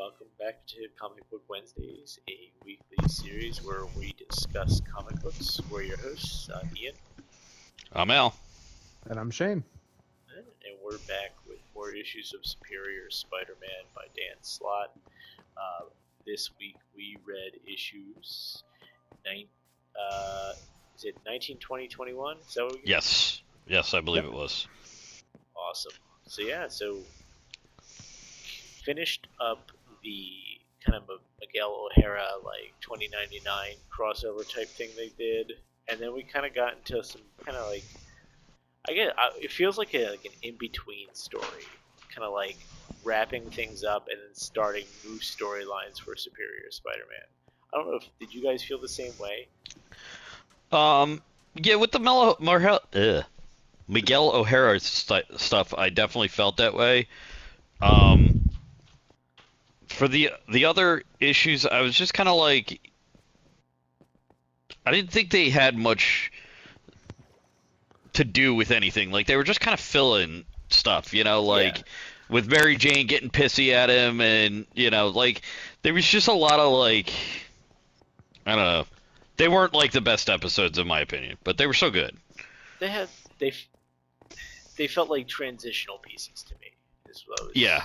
welcome back to Comic Book Wednesdays, a weekly series where we discuss comic books. We're your hosts, Ian, I'm Al. And I'm Shane. and we're back with more issues of Superior Spider-Man by Dan Slott. This week we read issues 9, is it 19, 20, 21? Is that what we Yes, I believe it was. Awesome. So finished up the kind of a Miguel O'Hara like 2099 crossover type thing they did, and then we kind of got into some kind of like it feels like an in between story, kind of like wrapping things up and then starting new storylines for Superior Spider-Man. I don't know if did you guys feel the same way? Yeah, with the Miguel O'Hara stuff, I definitely felt that way. For the other issues, I was just kind of like, I didn't think they had much to do with anything. Like, they were just kind of filling stuff, Yeah. with Mary Jane getting pissy at him, and, like, there was just a lot of, like, I don't know. They weren't, like, the best episodes, in my opinion, but they were so good. They had they felt like transitional pieces to me. Is what I was, Yeah.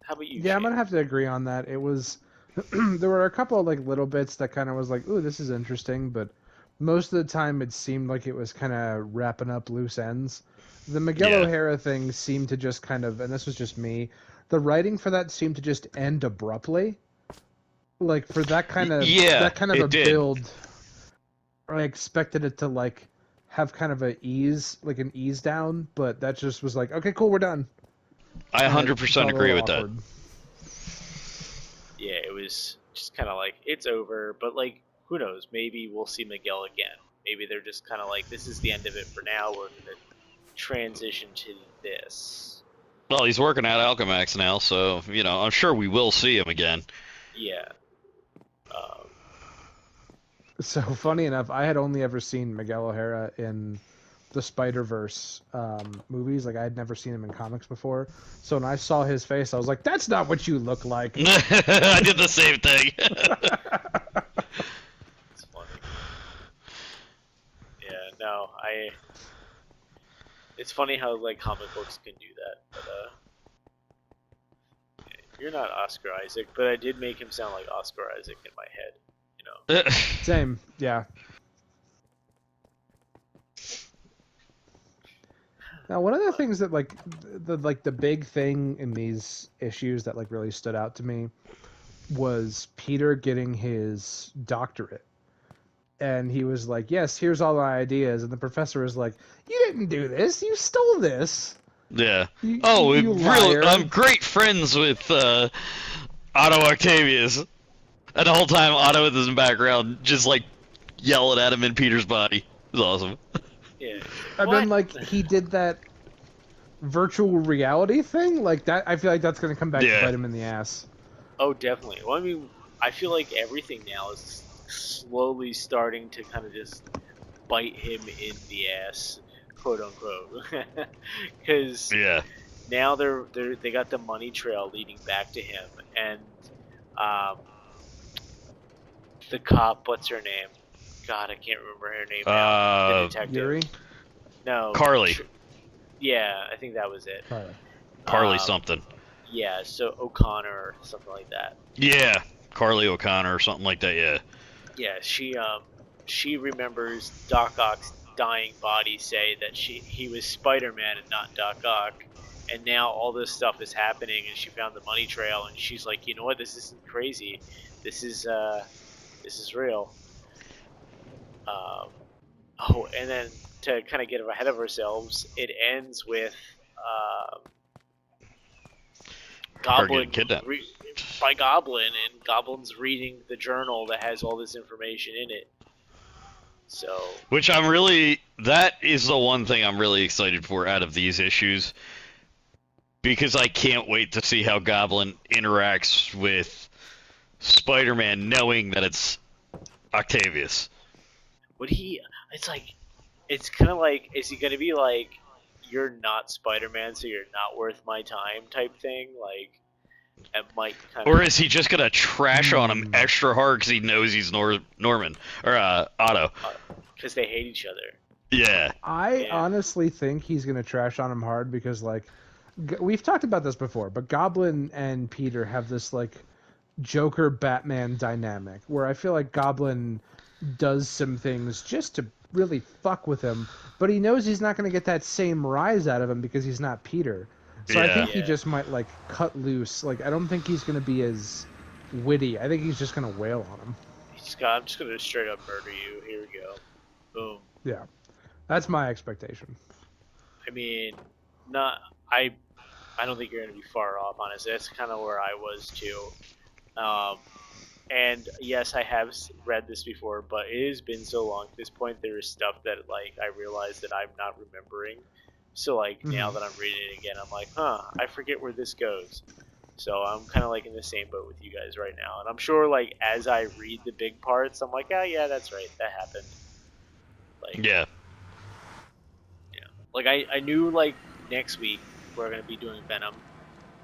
How about you? Yeah, I'm Shane? gonna have to agree on that. It was there were a couple of like little bits that kind of was like, ooh, this is interesting, but most of the time it seemed like it was kind of wrapping up loose ends. The Miguel Yeah. O'Hara thing seemed to just kind of, and this was just me, the writing for that seemed to just end abruptly. Like for Yeah, that kind of a it did. build, I expected it to like have kind of an ease down, but that just was like, okay, cool, we're done. I And it 100% felt a agree little with that. awkward. Yeah, it was just kind of like it's over, but like who knows? Maybe we'll see Miguel again. Maybe they're just kind of like this is the end of it for now. We're gonna transition to this. Well, he's working at Alchemax now, so, I'm sure we will see him again. Yeah. Um, So funny enough, I had only ever seen Miguel O'Hara in the Spider-Verse movies. Like I had never seen him in comics before. So when I saw his face, I was like, "That's not what you look like." I did the same thing. it's funny. Yeah. No, I. It's funny how like comic books can do that, but you're not Oscar Isaac, but I did make him sound like Oscar Isaac in my head. Same, yeah. Now, one of the things that the big thing in these issues that like really stood out to me was Peter getting his doctorate. And he was like, "Yes, here's all my ideas." And the professor was like, "You didn't do this. You stole this. Yeah. You liar." I'm great friends with Otto Octavius. And the whole time Otto is in the background, just like yelling at him in Peter's body. It was awesome. Yeah. And then like he did that virtual reality thing, like that. I feel like that's gonna come back to bite him in the ass. Oh, definitely. Well, I mean, I feel like everything now is slowly starting to kind of just bite him in the ass, quote unquote, because Yeah. now they got the money trail leading back to him, and the cop, what's her name? God, I can't remember her name now. The detective. Yuri? No. Carly. Yeah, I think that was it. Carly something. Yeah, so O'Connor or something like that. Yeah, Carly O'Connor or something like that. Yeah. Yeah, she remembers Doc Ock's dying body say that he was Spider-Man and not Doc Ock, and now all this stuff is happening, and she found the money trail, and she's like, you know what, this isn't crazy, this is real. Oh, and then to kind of get ahead of ourselves, it ends with Goblin kidnapped. by Goblin, and Goblin's reading the journal that has all this information in it. So, Which that is the one thing I'm really excited for out of these issues, because I can't wait to see how Goblin interacts with Spider-Man, knowing that it's Octavius. it's kind of like, is he going to be like, you're not Spider-Man, so you're not worth my time type thing. Like, it might kind of. Or is he just gonna trash on him extra hard because he knows he's Norman or Otto? Because they hate each other. Yeah. I honestly think he's gonna trash on him hard because like we've talked about this before, but Goblin and Peter have this like Joker Batman dynamic where I feel like Goblin does some things just to really fuck with him, but he knows he's not going to get that same rise out of him because he's not Peter. So I think he just might like cut loose. Like I don't think he's going to be as witty. I think he's just going to wail on him. I'm just going to straight up murder you. Here we go. Boom. Yeah. That's my expectation. I mean, I don't think you're going to be far off, honestly. That's kind of where I was too. And yes, I have read this before, but it has been so long at this point. There is stuff that like I realize that I'm not remembering. So like now that I'm reading it again, I'm like, I forget where this goes. So I'm kind of like in the same boat with you guys right now, and I'm sure like as I read the big parts, I'm like, yeah, that's right, that happened. Like yeah. Like I knew like next week we're gonna be doing Venom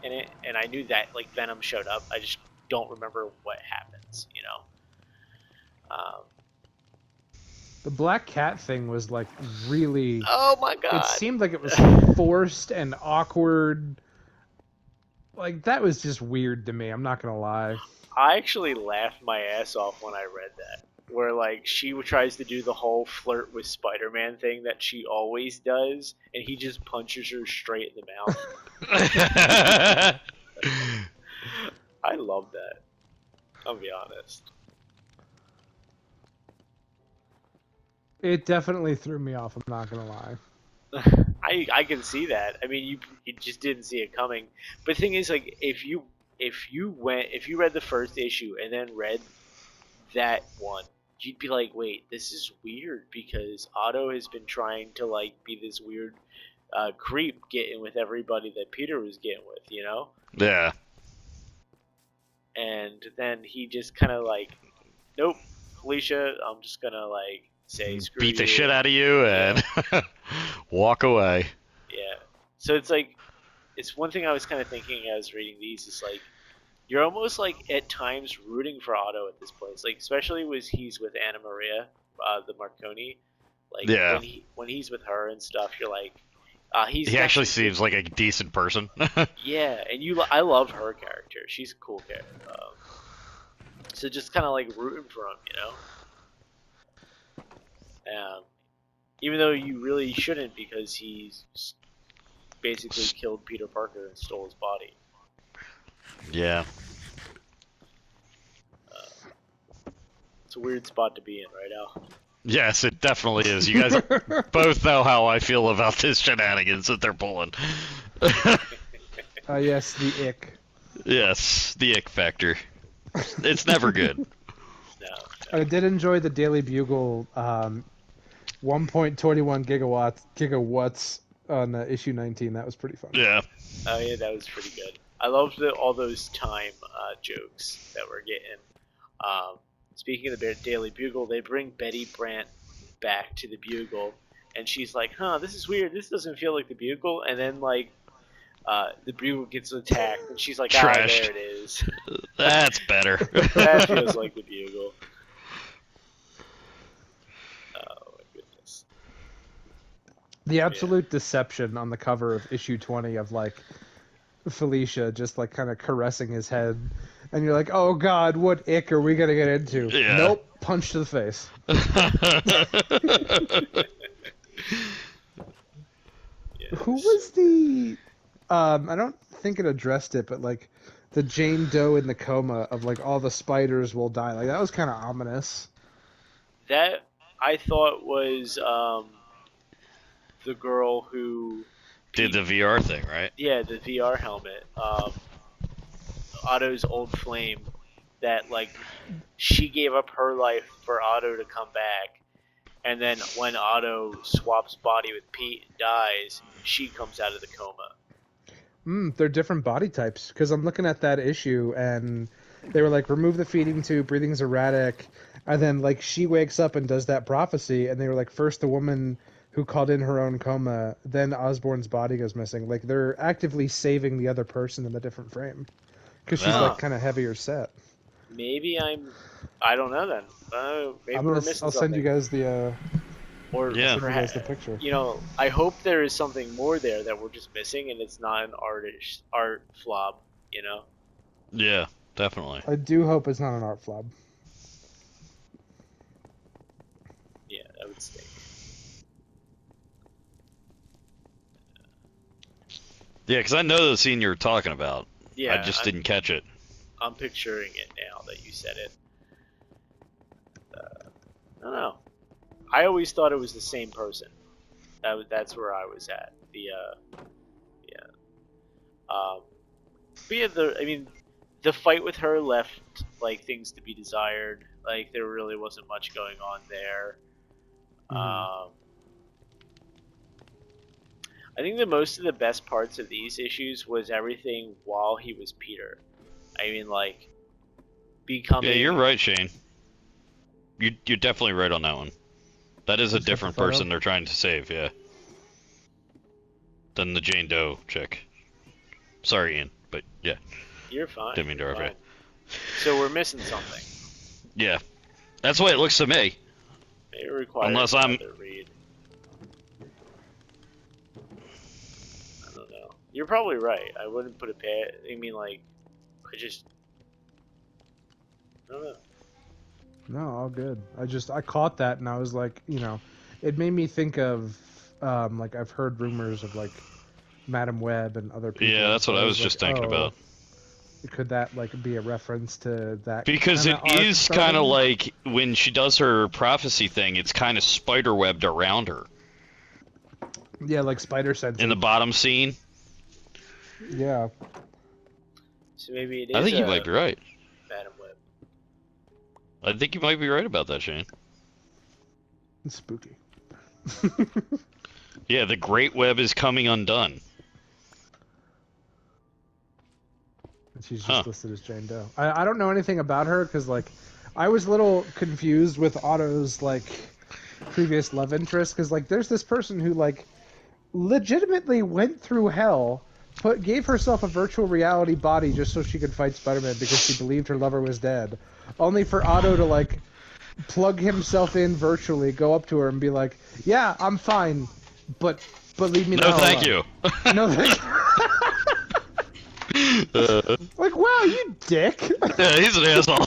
in it, and I knew that like Venom showed up. I just don't remember what happens, you know. The Black Cat thing was like really. Oh my god! It seemed like it was forced and awkward. Like that was just weird to me. I'm not gonna lie. I actually laughed my ass off when I read that. Where like she tries to do the whole flirt with Spider-Man thing that she always does, and he just punches her straight in the mouth. I love that. I'll be honest. It definitely threw me off. I'm not gonna lie. I can see that. I mean, you just didn't see it coming. But the thing is, like, if you read the first issue and then read that one, you'd be like, wait, this is weird because Otto has been trying to like be this weird creep getting with everybody that Peter was getting with, you know? Yeah. And then he just kind of like, nope, Felicia, I'm just gonna like say screw beat you. the shit out of you and walk away. Yeah. So it's like, it's one thing I was kind of thinking as I was reading these is like, you're almost like at times rooting for Otto at this place, like especially when he's with Anna Maria, the Marconi. Like when he's with her and stuff, you're like, he actually seems like a decent person. Yeah, and I love her character. She's a cool character. So just kind of like rooting for him, you know. Even though you really shouldn't because he's basically killed Peter Parker and stole his body. Yeah. It's a weird spot to be in, right, Al? Yes, it definitely is. You guys both know how I feel about this shenanigans that they're pulling. Yes, the ick. Yes, the ick factor. It's never good. No. I did enjoy the Daily Bugle 1.21 gigawatts on issue 19. That was pretty fun. Yeah. Oh yeah, that was pretty good. I loved all those time jokes that we're getting. Speaking of the Daily Bugle, they bring Betty Brant back to the Bugle, and she's like, this is weird. This doesn't feel like the Bugle. And then, like, the Bugle gets attacked, and she's like, Trashed. There it is. That's better. That feels like the Bugle. Oh, my goodness. The absolute deception on the cover of issue 20 of, like, Felicia just, like, kind of caressing his head. And you're like, oh god, what ick are we gonna get into? Yeah. Nope, punch to the face. Who was the... I don't think it addressed it, but, like, the Jane Doe in the coma of, like, all the spiders will die. Like, that was kind of ominous. That, I thought, was the girl who... Did the VR thing, right? Yeah, the VR helmet. Otto's old flame that like she gave up her life for Otto to come back, and then when Otto swaps body with Pete and dies, she comes out of the coma. They're different body types because I'm looking at that issue and they were like remove the feeding tube, breathing's erratic, and then like she wakes up and does that prophecy, and they were like first the woman who called in her own coma. Then Osborn's body goes missing. Like they're actively saving the other person in the different frame because she's Wow. like kind of heavier set. Maybe I don't know then. Maybe we're missing I'll send you something. guys the Or Yeah. send you guys perhaps, the picture. you know, I hope there is something more there that we're just missing, and it's not an art flop. You know. Yeah, definitely. I do hope it's not an art flop. Yeah, that would stink. Yeah, because I know the scene you're talking about. Yeah, I just didn't catch it. I'm picturing it now that you said it. I don't know. I always thought it was the same person. That's where I was at. Yeah. But yeah, the fight with her left like things to be desired. Like there really wasn't much going on there. Mhm. I think the most of the best parts of these issues was everything while he was Peter. I mean, like becoming. Yeah, you're right, Shane. You're definitely right on that one. That is a Just got the different photo. person they're trying to save, yeah. Than the Jane Doe chick. Sorry, Ian, but yeah, You're fine. didn't mean to You're interrupt fine. So we're missing something. you. Yeah, that's the way it looks to me. Maybe it requires Unless I'm- another read. I don't know. You're probably right. I wouldn't put it past. I mean, like, I don't know. No, all good. I caught that and I was like, it made me think of like I've heard rumors of like Madam Web and other people. Yeah, that's so what I was like, just thinking about. Could that like be a reference to that? Because kinda it arc is kind of starting? like when she does her prophecy thing, it's kind of spiderwebbed around her. Yeah, like spider sense. In the bottom scene, Yeah. So maybe it I is think you a might be right. Madam Web. I think you might be right about that, Shane. It's spooky. Yeah, the Great Web is coming undone. She's Huh. just listed as Jane Doe. I don't know anything about her because like I was a little confused with Otto's like previous love interest because like there's this person who like legitimately went through hell, gave herself a virtual reality body just so she could fight Spider-Man because she believed her lover was dead, only for Otto to like plug himself in virtually, go up to her and be like, "Yeah, I'm fine, but leave me the No, hell thank alone." you. No, thank you. Like, wow, you dick. Yeah, he's an asshole.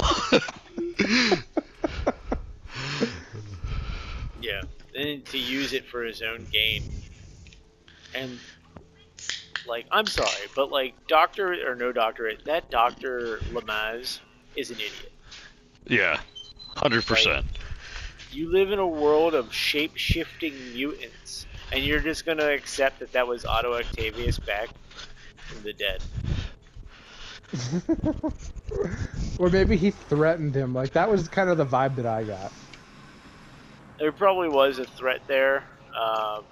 Yeah, and to use it for his own gain. And like, I'm sorry, but like, doctor or no doctorate, that Doctor Lamaz is an idiot. Yeah, 100%. You live in a world of shape-shifting mutants, and you're just gonna accept that that was Otto Octavius back from the dead. Or maybe he threatened him. Like that was kind of the vibe that I got. There probably was a threat there, but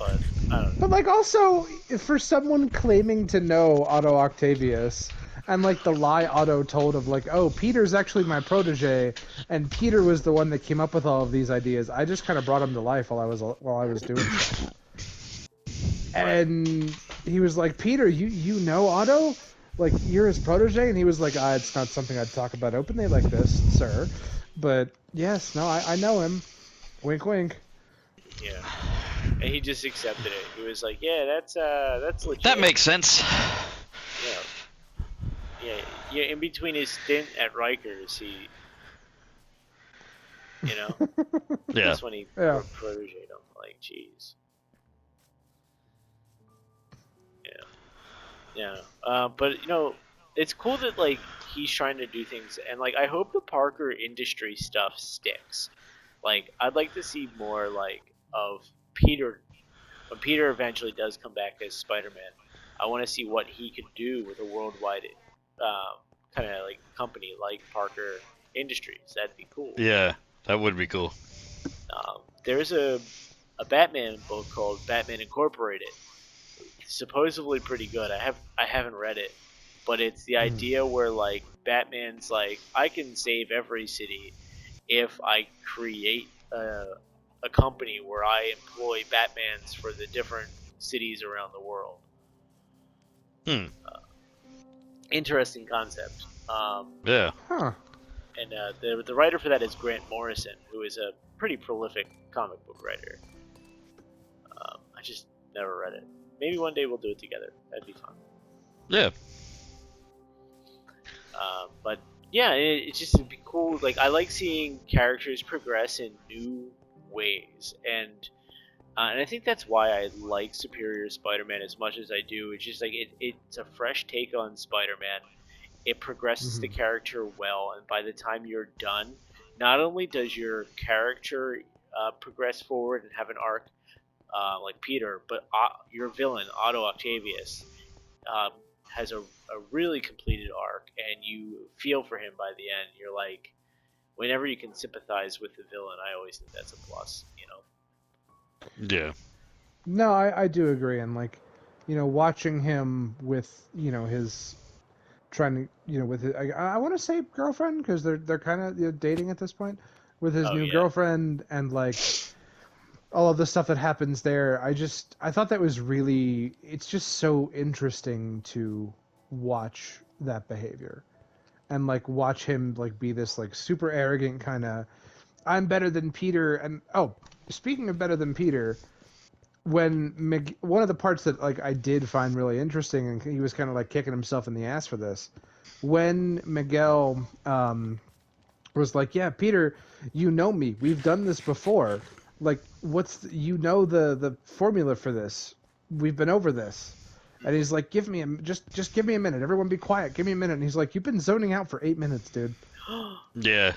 I don't know. But like also for someone claiming to know Otto Octavius and like the lie Otto told of like, oh, Peter's actually my protege and Peter was the one that came up with all of these ideas. I just kind of brought him to life while I was doing stuff. And he was like, Peter, you know Otto? Like you're his protege? And he was like, it's not something I'd talk about openly like this, sir. But yes, no, I know him. Wink wink. Yeah. And he just accepted it. He was like, "Yeah, that's legit." That makes sense. Yeah. In between his stint at Rikers, Yeah. that's when he Yeah. protéged him. Like, jeez. Yeah. But it's cool that like he's trying to do things, and like I hope the Parker industry stuff sticks. Like, I'd like to see more like of Peter when Peter eventually does come back as Spider-Man. I want to see what he could do with a worldwide kind of like company like Parker Industries. That'd be cool. Yeah, that would be cool. There's a Batman book called Batman Incorporated. It's supposedly pretty good. I haven't read it, but it's the idea where like Batman's like, I can save every city if I create a company where I employ Batmans for the different cities around the world. Hmm. Interesting concept. Yeah. Huh. And the writer for that is Grant Morrison, who is a pretty prolific comic book writer. I just never read it. Maybe one day we'll do it together. That'd be fun. Yeah. But yeah, it's just it'd be cool. Like I like seeing characters progress in new ways, and I think that's why I like Superior Spider-Man as much as I do. It's just like it's a fresh take on Spider-Man. It progresses the Mhm. character well, and by the time you're done, not only does your character progress forward and have an arc like Peter, but your villain Otto Octavius um, has a really completed arc, and you feel for him by the end. You're like, whenever you can sympathize with the villain, I always think that's a plus. You know. Yeah. No, I do agree, and like, watching him with his trying to with his, I want to say girlfriend because they're kind of dating at this point with his Oh new yeah. girlfriend and like all of the stuff that happens there. I thought that was really it's just so interesting to watch that behavior and like watch him like be this like super arrogant kind of I'm better than Peter and oh speaking of better than Peter when one of the parts that like I did find really interesting and he was kind of like kicking himself in the ass for this when Miguel was like, "Yeah, Peter, you know me. We've done this before. Like, the formula for this? We've been over this." And he's like, "Give me just give me a minute. Everyone, be quiet. Give me a minute." And he's like, "You've been zoning out for 8 minutes, dude." Yeah.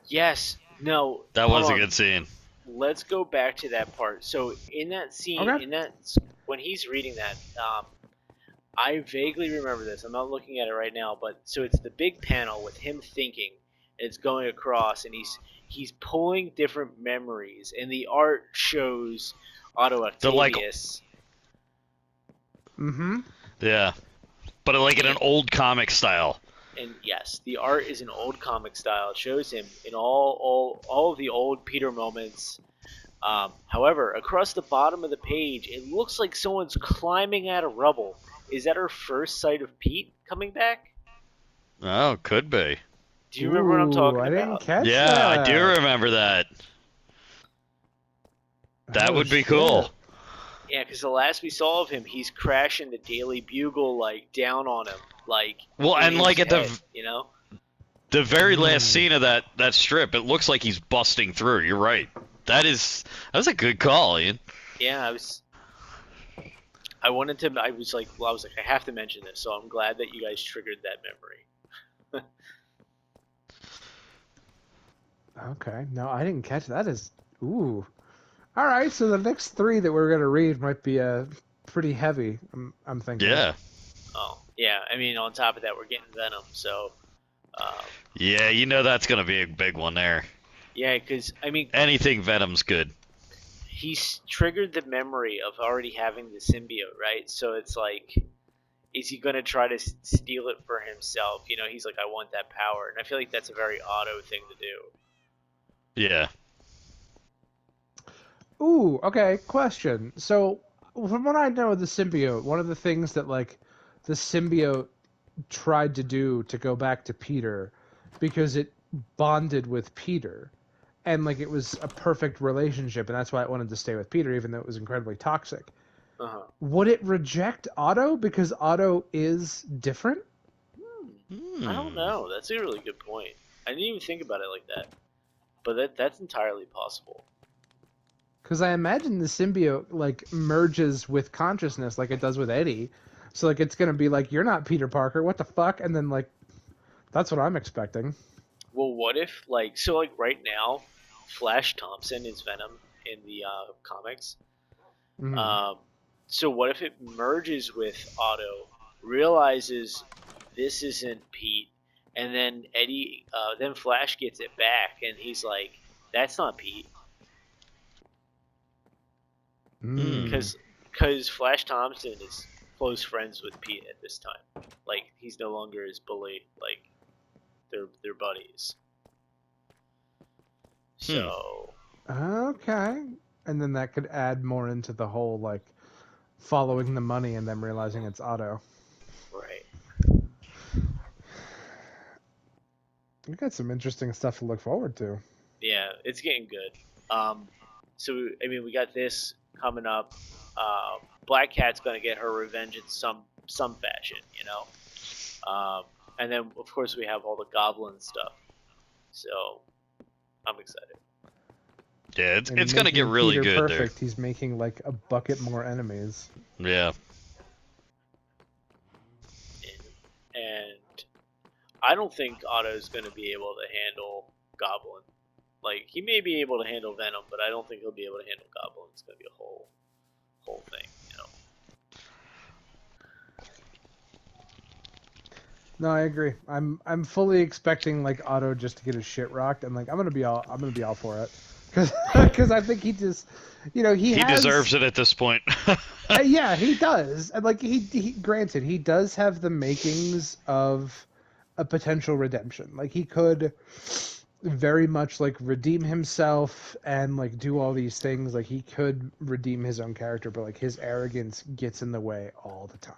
Yes. No. That Hold was a on. good scene. Let's go back to that part. So in that scene, Okay. when he's reading that, I vaguely remember this. I'm not looking at it right now, but so it's the big panel with him thinking. And it's going across, and he's pulling different memories, and the art shows Otto The like, Octavius. Mm-hmm. yeah, but like in an And, old comic style. and yes, the art is an old comic style. It shows him in all of the old Peter moments. However, across the bottom of the page, it looks like someone's climbing out of rubble. Is that our first sight of Pete coming back? Oh, could be. Do you remember what I'm Ooh, talking I didn't about? catch Yeah, I do that. remember that. That Oh would be shit. cool. Yeah, because the last we saw of him, he's crashing the Daily Bugle like down on him, like Well, in and like his at head. You know? the very last Hmm. scene of that strip, it looks like he's busting through. You're right. That was a good call, Ian. Yeah, I wanted to. I was like, I have to mention this. So I'm glad that you guys triggered that memory. Okay. No, I didn't catch that. Is ooh. All right. So the next three that we're gonna read might be pretty heavy. I'm thinking. Yeah. Oh, yeah. I mean, on top of that, we're getting Venom. So, um, Yeah, you know that's gonna be a big one there. yeah, because I mean, Anything Venom's good. he's triggered the memory of already having the symbiote, right? So it's like, is he going to try to steal it for himself? You know, he's like, I want that power, and I feel like that's a very Otto thing to do. Yeah. Ooh. Okay. Question. So from what I know of the symbiote, one of the things that like the symbiote tried to do to go back to Peter because it bonded with Peter and like it was a perfect relationship and that's why it wanted to stay with Peter even though it was incredibly toxic. Uh huh. Would it reject Otto because Otto is different? I don't Hmm. know. That's a really good point. I didn't even think about it like that, but that's entirely possible. Because I imagine the symbiote like merges with consciousness like it does with Eddie. So like it's gonna be like you're not Peter Parker, what the fuck? And then like that's what I'm expecting. Well, what if like right now, Flash Thompson is Venom in the comics. Mm. Um, so what if it merges with Otto, realizes this isn't Pete, and then then Flash gets it back, and he's like, "That's not Pete," Mm. Hmm. because Flash Thompson is close friends with Pete at this time. Like he's no longer his bully. Like they're buddies. Hmm. So Okay. And then that could add more into the whole like following the money and then realizing it's Otto. Right. We got some interesting stuff to look forward to. Yeah, it's getting good. So I mean, we got this coming up. Black Cat's gonna get her revenge in some fashion, you know. And then of course we have all the goblin stuff. So I'm excited. Yeah, And it's gonna get making really Peter good there. perfect, he's making like a bucket more enemies. Yeah. And I don't think Otto's gonna be able to handle Goblin. Like he may be able to handle Venom, but I don't think he'll be able to handle Goblin. It's gonna be a whole thing, you know. No, I agree. I'm fully expecting like Otto just to get his shit rocked, and like I'm gonna be all for it, because I think he just, he He has. deserves it at this point. Yeah, he does, and like he granted he does have the makings of a potential redemption. Like he could very much like redeem himself and like do all these things. Like he could redeem his own character, but like his arrogance gets in the way all the time.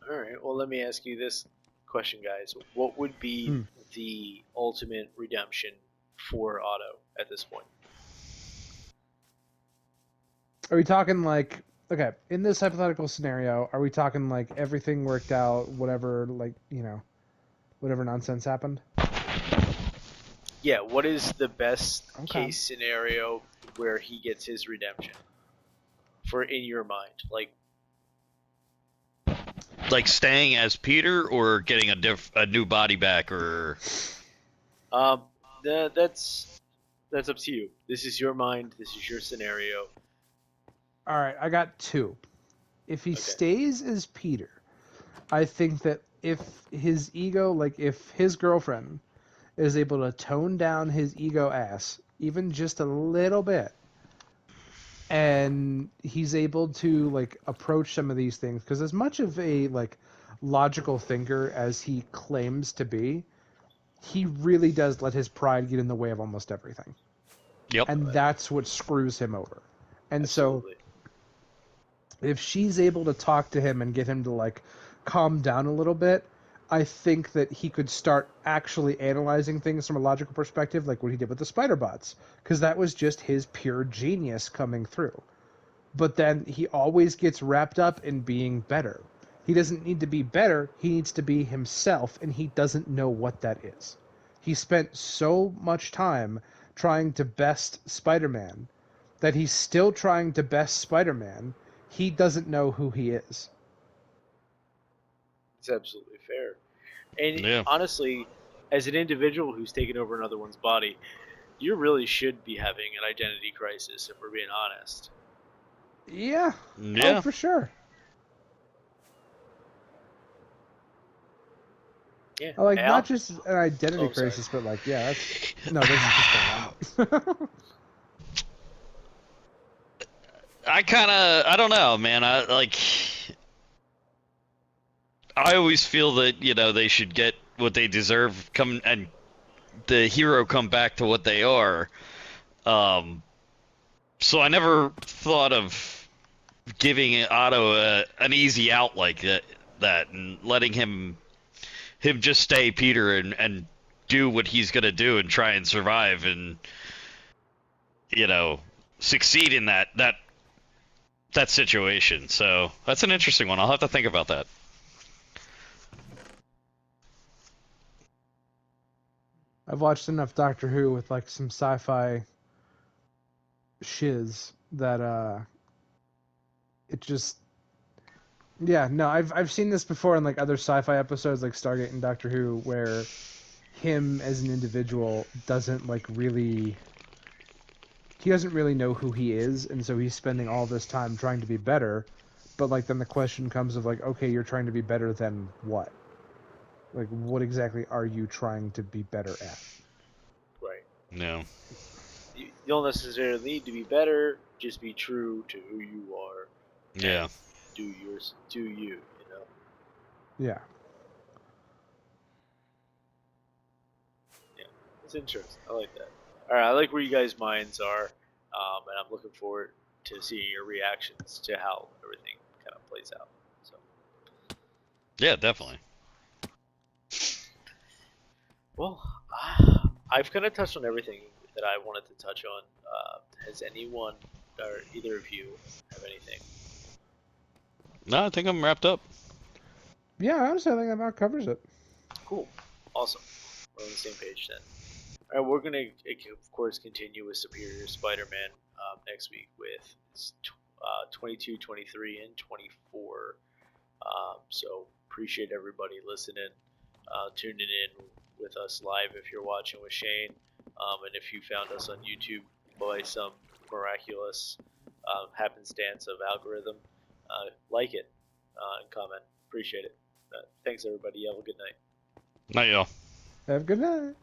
All right. Well, let me ask you this question, guys. What would be Hmm. the ultimate redemption for Otto at this point? Are we talking like, okay, in this hypothetical scenario, are we talking like everything worked out, whatever, like, whatever nonsense happened? Yeah. What is the best Okay. case scenario where he gets his redemption? For in your mind, like Like staying as Peter or getting a new body back or um, that's up to you. This is your mind. This is your scenario. All right, I got two. If he Okay. stays as Peter, I think that if his ego, like if his girlfriend is able to tone down his ego ass even just a little bit, and he's able to like approach some of these things, because as much of a like logical thinker as he claims to be, he really does let his pride get in the way of almost everything. Yep. And that's what screws him over. And so Absolutely. if she's able to talk to him and get him to like calm down a little bit, I think that he could start actually analyzing things from a logical perspective, like what he did with the spider bots, because that was just his pure genius coming through. But then he always gets wrapped up in being better. He doesn't need to be better, he needs to be himself, and he doesn't know what that is. He spent so much time trying to best Spider-Man that he's still trying to best Spider-Man. He doesn't know who he is. It's absolutely fair. And Yeah. honestly, as an individual who's taken over another one's body, you really should be having an identity crisis if we're being honest. Yeah. Oh, Yeah. for sure. Yeah. Like not Al? just an identity Oh, I'm sorry. crisis, but like yeah, that's just a lot. I don't know, man. I always feel that, they should get what they deserve, come and the hero come back to what they are. Um, so I never thought of giving Otto an easy out like that and letting him just stay Peter and do what he's gonna do and try and survive and you know succeed in that situation. So that's an interesting one. I'll have to think about that. I've watched enough Doctor Who with like some sci-fi shiz that it just, yeah, no, I've seen this before in like other sci-fi episodes like Stargate and Doctor Who, where him as an individual doesn't like really, he doesn't really know who he is, and so he's spending all this time trying to be better. But like then the question comes of like, okay, you're trying to be better than what? Like what exactly are you trying to be better at? Right. No. You don't necessarily need to be better, just be true to who you are and Yeah. do you, you know? Yeah. Yeah. It's interesting. I like that. Alright, I like where you guys' minds are. and I'm looking forward to seeing your reactions to how everything kind of plays out. So, Yeah, definitely. well, I've kind of touched on everything that I wanted to touch on. Has anyone or either of you have anything? No, I think I'm wrapped up. Yeah, honestly, I think that about covers it. Cool, awesome. We're on the same page then. All right, we're gonna of course continue with Superior Spider-Man next week with 22, 23, and 24. So appreciate everybody listening, tuning in with us live if you're watching with Shane, and if you found us on YouTube by some miraculous happenstance of algorithm, like it and comment. Appreciate it. Thanks everybody. Have a good night. Night, y'all. Have a good night.